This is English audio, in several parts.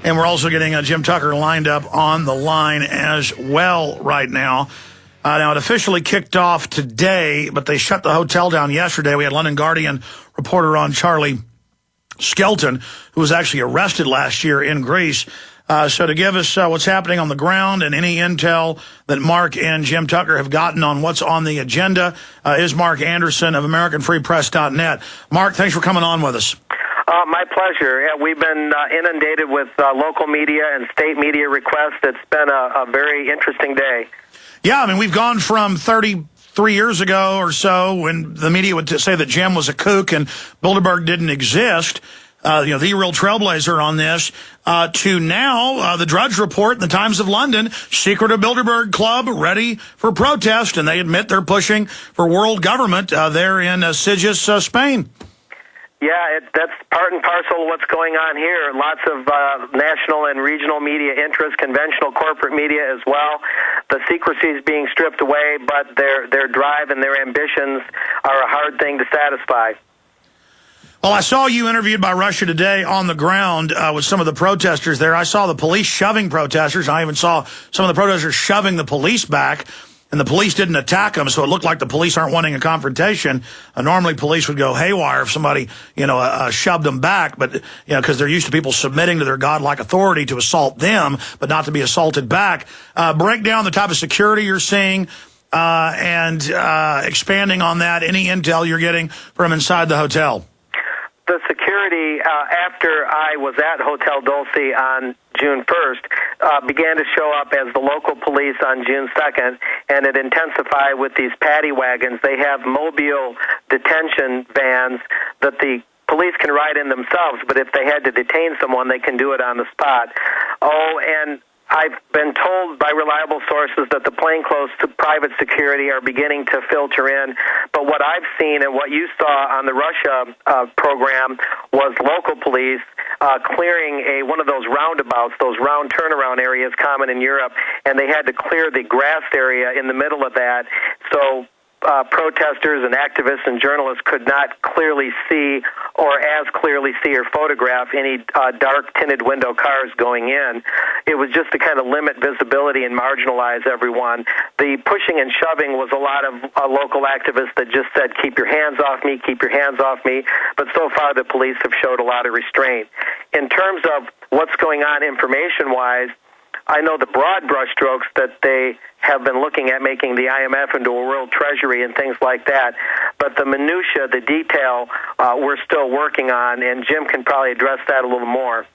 And we're also getting Jim Tucker lined up on the line as well right now. Now, it officially kicked off today, but they shut the hotel down yesterday. We had London Guardian reporter on Charlie Skelton, who was actually arrested last year in Greece. So to give us what's happening on the ground and any intel that Mark and Jim Tucker have gotten on what's on the agenda is Mark Anderson of AmericanFreePress.net. Mark, thanks for coming on with us. My pleasure. Yeah, we've been inundated with local media and state media requests. It's been a very interesting day. Yeah, I mean, we've gone from 33 years ago or so when the media would say that Jim was a kook and Bilderberg didn't exist, the real trailblazer on this, to now the Drudge Report and the Times of London, secretive Bilderberg club ready for protest, and they admit they're pushing for world government there in Sitges, Spain. Yeah, that's part and parcel of what's going on here. Lots of national and regional media interest, conventional corporate media as well. The secrecy is being stripped away, but their drive and their ambitions are a hard thing to satisfy. Well, I saw you interviewed by Russia Today on the ground with some of the protesters there. I saw the police shoving protesters. I even saw some of the protesters shoving the police back. And the police didn't attack them, so it looked like the police aren't wanting a confrontation. Normally, police would go haywire if somebody, shoved them back, but because they're used to people submitting to their godlike authority to assault them, but not to be assaulted back. Break down the type of security you're seeing and expanding on that. Any intel you're getting from inside the hotel? The security, after I was at Hotel Dulce on June 1st, began to show up as the local police on June 2nd, and it intensified with these paddy wagons. They have mobile detention vans that the police can ride in themselves, but if they had to detain someone, they can do it on the spot. Oh, and I've been told by reliable sources that the plainclothes to private security are beginning to filter in. But what I've seen and what you saw on the Russia program was local police clearing one of those roundabouts, those round turnaround areas common in Europe, and they had to clear the grass area in the middle of that. So protesters and activists and journalists could not clearly see or as clearly see or photograph any dark tinted window cars going in. It was just to kind of limit visibility and marginalize everyone. The pushing and shoving was a lot of local activists that just said, keep your hands off me, keep your hands off me. But so far the police have showed a lot of restraint. In terms of what's going on information-wise, I know the broad brushstrokes that they have been looking at making the IMF into a world treasury and things like that. But the minutia, the detail, we're still working on, and Jim can probably address that a little more.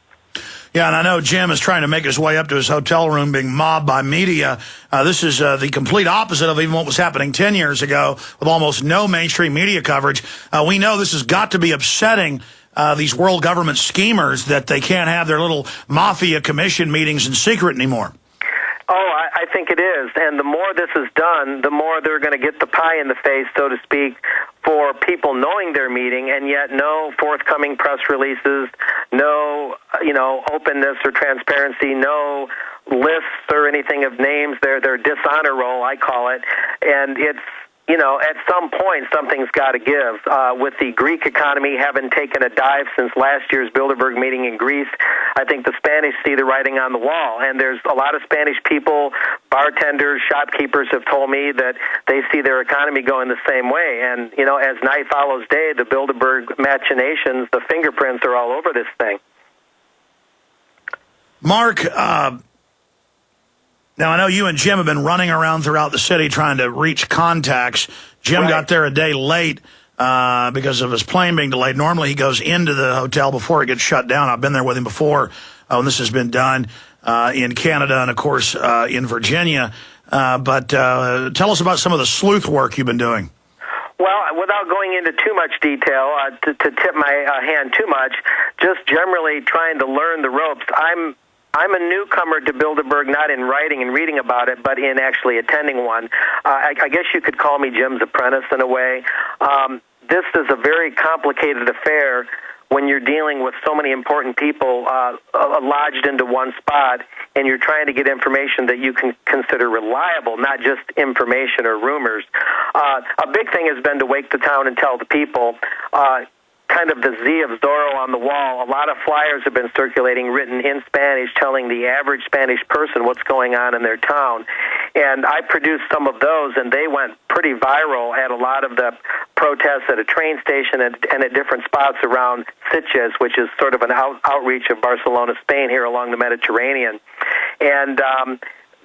Yeah, and I know Jim is trying to make his way up to his hotel room being mobbed by media. This is the complete opposite of even what was happening 10 years ago with almost no mainstream media coverage. We know this has got to be upsetting these world government schemers that they can't have their little mafia commission meetings in secret anymore. Oh, I think it is. And the more this is done, the more they're going to get the pie in the face, so to speak, for people knowing they're meeting, and yet no forthcoming press releases, no, openness or transparency, no lists or anything of names. Their dishonor roll, I call it. And it's, at some point, something's got to give. With the Greek economy having taken a dive since last year's Bilderberg meeting in Greece, I think the Spanish see the writing on the wall. And there's a lot of Spanish people, bartenders, shopkeepers have told me that they see their economy going the same way. And, as night follows day, the Bilderberg machinations, the fingerprints are all over this thing. Mark, now, I know you and Jim have been running around throughout the city trying to reach contacts. Jim got there a day late because of his plane being delayed. Normally, he goes into the hotel before it gets shut down. I've been there with him before when this has been done in Canada and, of course, in Virginia. But tell us about some of the sleuth work you've been doing. Well, without going into too much detail, to tip my hand too much, just generally trying to learn the ropes. I'm a newcomer to Bilderberg, not in writing and reading about it, but in actually attending one. I guess you could call me Jim's apprentice in a way. This is a very complicated affair when you're dealing with so many important people lodged into one spot, and you're trying to get information that you can consider reliable, not just information or rumors. A big thing has been to wake the town and tell the people. kind of the Z of Zorro on the wall. A lot of flyers have been circulating written in Spanish telling the average Spanish person what's going on in their town. And I produced some of those, and they went pretty viral at a lot of the protests at a train station and at different spots around Sitges, which is sort of an outreach of Barcelona, Spain, here along the Mediterranean. And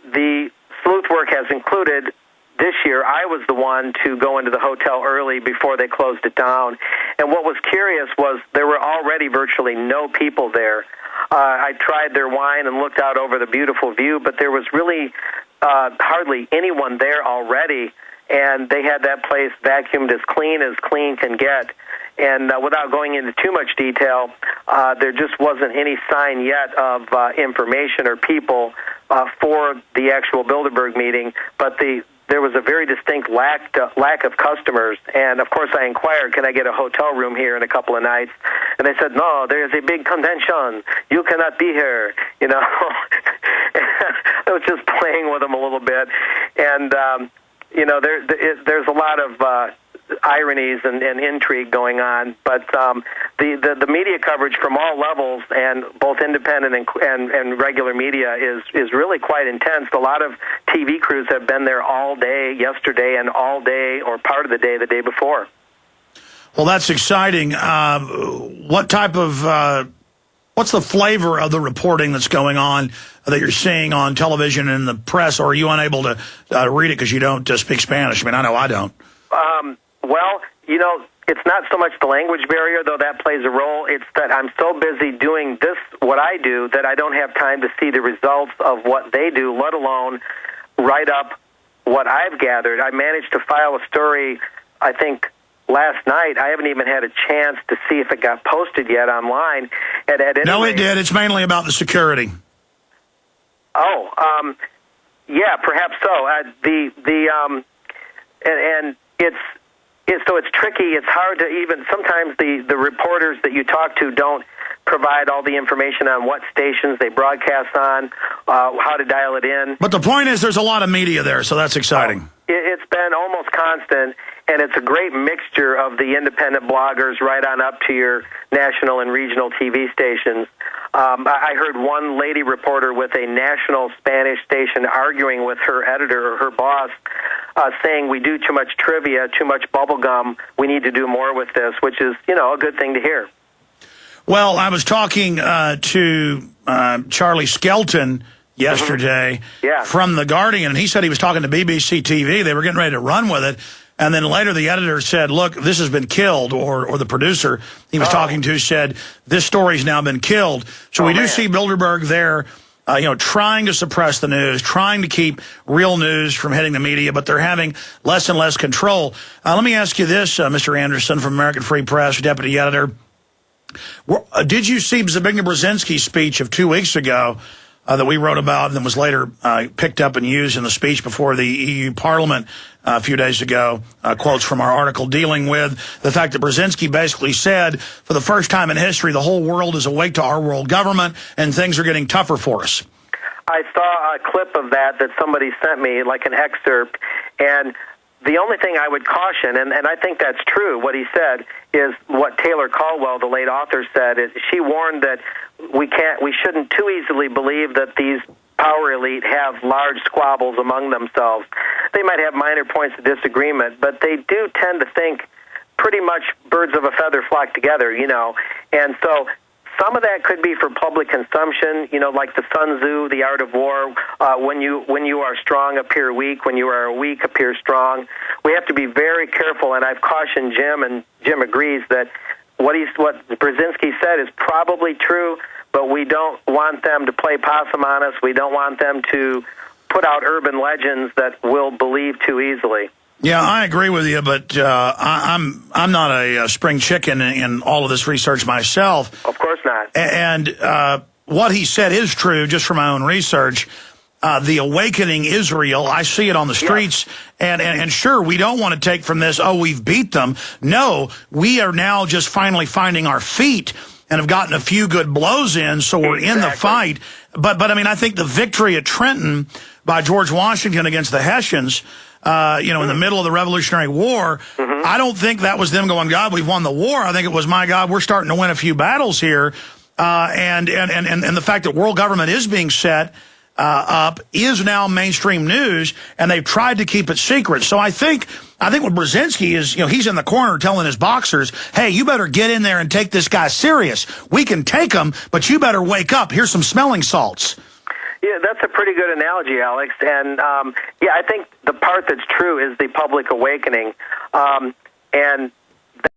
the sleuth work has included, this year, I was the one to go into the hotel early before they closed it down. And what was curious was there were already virtually no people there. I tried their wine and looked out over the beautiful view, but there was really hardly anyone there already. And they had that place vacuumed as clean can get. And without going into too much detail, there just wasn't any sign yet of information or people for the actual Bilderberg meeting. But there was a very distinct lack of customers. And, of course, I inquired, can I get a hotel room here in a couple of nights? And they said, no, there's a big convention. You cannot be here. You know, I was just playing with them a little bit. And, you know, there's a lot of ironies and intrigue going on, but the media coverage from all levels, and both independent and regular media, is really quite intense. A lot of TV crews have been there all day yesterday and all day or part of the day before. Well, that's exciting. What type of what's the flavor of the reporting that's going on that you're seeing on television and in the press, or are you unable to read it because you don't speak Spanish? I mean, I know I don't. Well, you know, it's not so much the language barrier, though that plays a role. It's that I'm so busy doing what I do, that I don't have time to see the results of what they do, let alone write up what I've gathered. I managed to file a story, I think, last night. I haven't even had a chance to see if it got posted yet online. No, it did. It's mainly about the security. Oh, yeah, perhaps so. So it's tricky. It's hard to even, sometimes the reporters that you talk to don't provide all the information on what stations they broadcast on, how to dial it in. But the point is there's a lot of media there, so that's exciting. It's been almost constant, and it's a great mixture of the independent bloggers right on up to your national and regional TV stations. I heard one lady reporter with a national Spanish station arguing with her editor or her boss, saying we do too much trivia, too much bubblegum, we need to do more with this, which is, you know, a good thing to hear. Well, I was talking to Charlie Skelton yesterday from The Guardian, and he said he was talking to BBC TV. They were getting ready to run with it. And then later the editor said, look, this has been killed, or the producer he was talking to said, this story's now been killed. So we do see Bilderberg there, you know, trying to suppress the news, trying to keep real news from hitting the media, but they're having less and less control. Let me ask you this, Mr. Anderson from American Free Press, deputy editor. Did you see Zbigniew Brzezinski's speech of 2 weeks ago that we wrote about and was later picked up and used in the speech before the EU Parliament a few days ago? Quotes from our article dealing with the fact that Brzezinski basically said, for the first time in history, the whole world is awake to our world government and things are getting tougher for us. I saw a clip of that somebody sent me, like an excerpt, and the only thing I would caution, and I think that's true, what he said, is what Taylor Caldwell, the late author, said. She warned that we shouldn't too easily believe that these power elite have large squabbles among themselves. They might have minor points of disagreement, but they do tend to think pretty much birds of a feather flock together, you know. And so some of that could be for public consumption, you know, like the Sun Tzu, The Art of War. When you are strong, appear weak. When you are weak, appear strong. We have to be very careful, and I've cautioned Jim, and Jim agrees that what Brzezinski said is probably true, but we don't want them to play possum on us. We don't want them to put out urban legends that we'll believe too easily. Yeah, I agree with you, but I'm not a spring chicken in all of this research myself. Of course not. And what he said is true, just from my own research. The awakening Israel, I see it on the streets, and sure, we don't want to take from this, oh, we've beat them. No, we are now just finally finding our feet and have gotten a few good blows in, so we're in the fight. But I mean, I think the victory at Trenton by George Washington against the Hessians, in the middle of the Revolutionary War. I don't think that was them going, God, we've won the war. I think it was, my God, we're starting to win a few battles here. And the fact that world government is being set up is now mainstream news, and they've tried to keep it secret. So I think what Brzezinski is, he's in the corner telling his boxers, hey, you better get in there and take this guy serious. We can take him, but you better wake up. Here's some smelling salts. Yeah, that's a pretty good analogy, Alex. And, I think the part that's true is the public awakening. And